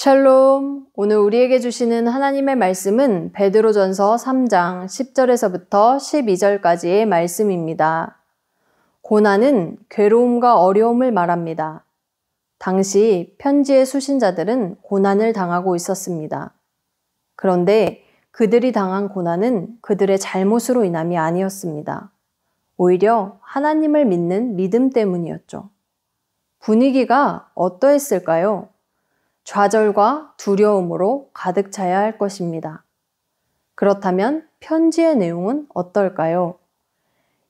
샬롬! 오늘 우리에게 주시는 하나님의 말씀은 베드로전서 3장 10절에서부터 12절까지의 말씀입니다. 고난은 괴로움과 어려움을 말합니다. 당시 편지의 수신자들은 고난을 당하고 있었습니다. 그런데 그들이 당한 고난은 그들의 잘못으로 인함이 아니었습니다. 오히려 하나님을 믿는 믿음 때문이었죠. 분위기가 어떠했을까요? 좌절과 두려움으로 가득 차야 할 것입니다. 그렇다면 편지의 내용은 어떨까요?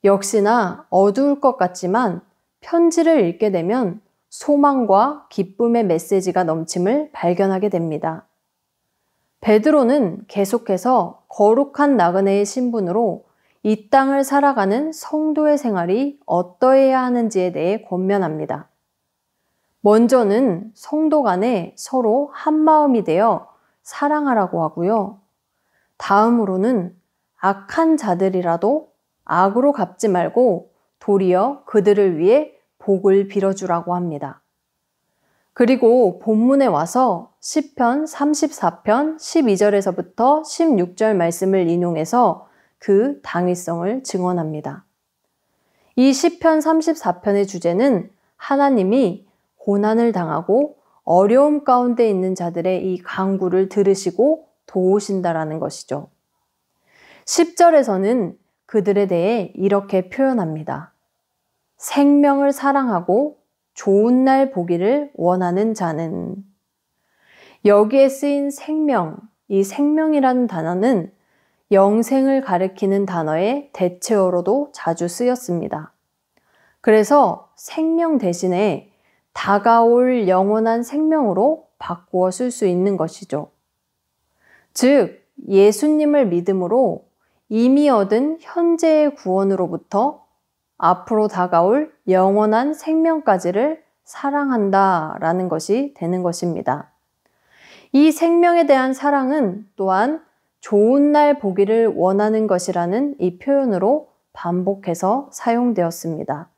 역시나 어두울 것 같지만 편지를 읽게 되면 소망과 기쁨의 메시지가 넘침을 발견하게 됩니다. 베드로는 계속해서 거룩한 나그네의 신분으로 이 땅을 살아가는 성도의 생활이 어떠해야 하는지에 대해 권면합니다. 먼저는 성도 간에 서로 한마음이 되어 사랑하라고 하고요. 다음으로는 악한 자들이라도 악으로 갚지 말고 도리어 그들을 위해 복을 빌어주라고 합니다. 그리고 본문에 와서 시편 34편 12절에서부터 16절 말씀을 인용해서 그 당위성을 증언합니다. 이 시편 34편의 주제는 하나님이 고난을 당하고 어려움 가운데 있는 자들의 이 간구를 들으시고 도우신다라는 것이죠. 10절에서는 그들에 대해 이렇게 표현합니다. 생명을 사랑하고 좋은 날 보기를 원하는 자는. 여기에 쓰인 생명, 이 생명이라는 단어는 영생을 가리키는 단어의 대체어로도 자주 쓰였습니다. 그래서 생명 대신에 다가올 영원한 생명으로 바꾸어 쓸 수 있는 것이죠. 즉, 예수님을 믿음으로 이미 얻은 현재의 구원으로부터 앞으로 다가올 영원한 생명까지를 사랑한다라는 것이 되는 것입니다. 이 생명에 대한 사랑은 또한 좋은 날 보기를 원하는 것이라는 이 표현으로 반복해서 사용되었습니다.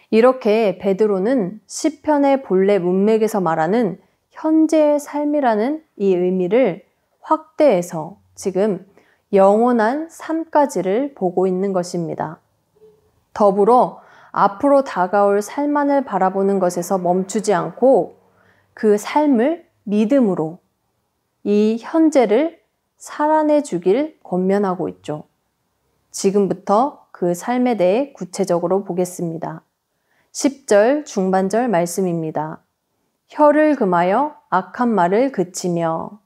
이렇게 베드로는 시편의 본래 문맥에서 말하는 현재의 삶이라는 이 의미를 확대해서 지금 영원한 삶까지를 보고 있는 것입니다. 더불어 앞으로 다가올 삶만을 바라보는 것에서 멈추지 않고 그 삶을 믿음으로 이 현재를 살아내 주길 권면하고 있죠. 지금부터 그 삶에 대해 구체적으로 보겠습니다. 10절 중반절 말씀입니다. 혀를 금하여 악한 말을 그치며.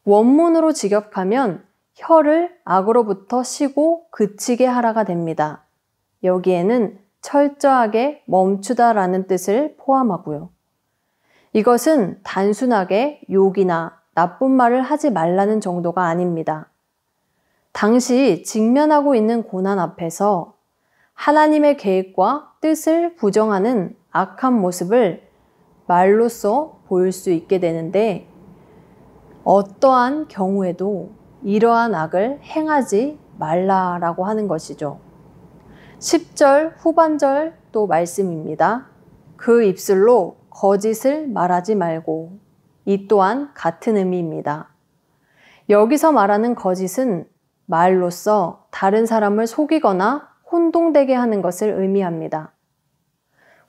원문으로 직역하면 혀를 악으로부터 쉬고 그치게 하라가 됩니다. 여기에는 철저하게 멈추다라는 뜻을 포함하고요. 이것은 단순하게 욕이나 나쁜 말을 하지 말라는 정도가 아닙니다. 당시 직면하고 있는 고난 앞에서 하나님의 계획과 뜻을 부정하는 악한 모습을 말로써 보일 수 있게 되는데 어떠한 경우에도 이러한 악을 행하지 말라라고 하는 것이죠. 10절 후반절 또 말씀입니다. 그 입술로 거짓을 말하지 말고. 이 또한 같은 의미입니다. 여기서 말하는 거짓은 말로써 다른 사람을 속이거나 혼동되게 하는 것을 의미합니다.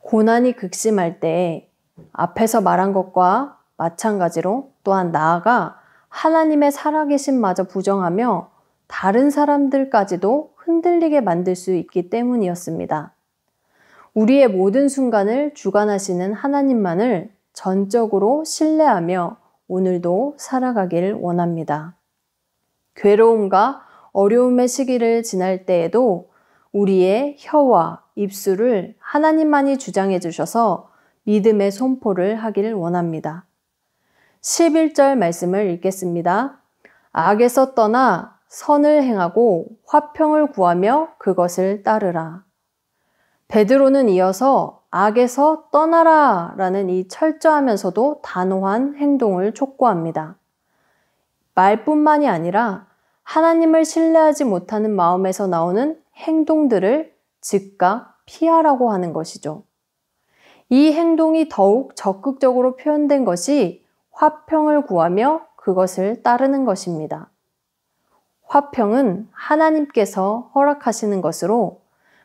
고난이 극심할 때 앞에서 말한 것과 마찬가지로 또한 나아가 하나님의 살아계심마저 부정하며 다른 사람들까지도 흔들리게 만들 수 있기 때문이었습니다. 우리의 모든 순간을 주관하시는 하나님만을 전적으로 신뢰하며 오늘도 살아가길 원합니다. 괴로움과 어려움의 시기를 지날 때에도 우리의 혀와 입술을 하나님만이 주장해 주셔서 믿음의 선포를 하기를 원합니다. 11절 말씀을 읽겠습니다. 악에서 떠나 선을 행하고 화평을 구하며 그것을 따르라. 베드로는 이어서 악에서 떠나라 라는 이 철저하면서도 단호한 행동을 촉구합니다. 말뿐만이 아니라 하나님을 신뢰하지 못하는 마음에서 나오는 행동들을 즉각 피하라고 하는 것이죠. 이 행동이 더욱 적극적으로 표현된 것이 화평을 구하며 그것을 따르는 것입니다. 화평은 하나님께서 허락하시는 것으로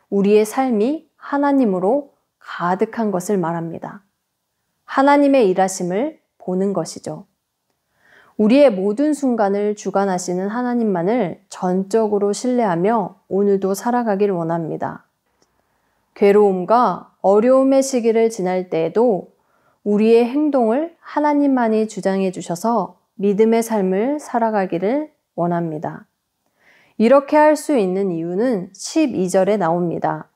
우리의 삶이 하나님으로 가득한 것을 말합니다. 하나님의 일하심을 보는 것이죠. 우리의 모든 순간을 주관하시는 하나님만을 전적으로 신뢰하며 오늘도 살아가길 원합니다. 괴로움과 어려움의 시기를 지날 때에도 우리의 행동을 하나님만이 주장해 주셔서 믿음의 삶을 살아가기를 원합니다. 이렇게 할 수 있는 이유는 12절에 나옵니다.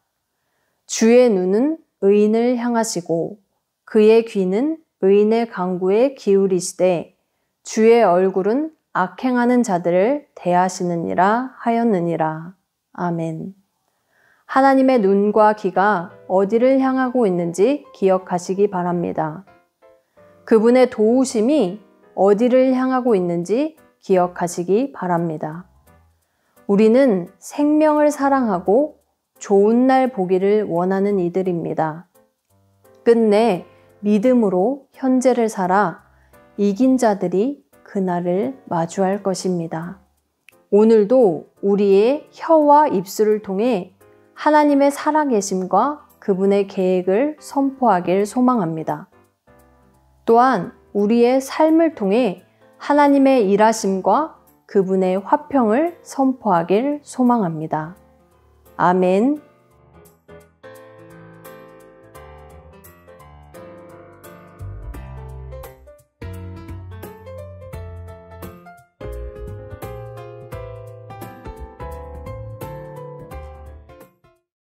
주의 눈은 의인을 향하시고 그의 귀는 의인의 간구에 기울이시되 주의 얼굴은 악행하는 자들을 대하시느니라 하였느니라. 아멘. 하나님의 눈과 귀가 어디를 향하고 있는지 기억하시기 바랍니다. 그분의 도우심이 어디를 향하고 있는지 기억하시기 바랍니다. 우리는 생명을 사랑하고 좋은 날 보기를 원하는 이들입니다. 끝내 믿음으로 현재를 살아 이긴 자들이 그날을 마주할 것입니다. 오늘도 우리의 혀와 입술을 통해 하나님의 살아계심과 그분의 계획을 선포하길 소망합니다. 또한 우리의 삶을 통해 하나님의 일하심과 그분의 화평을 선포하길 소망합니다. 아멘.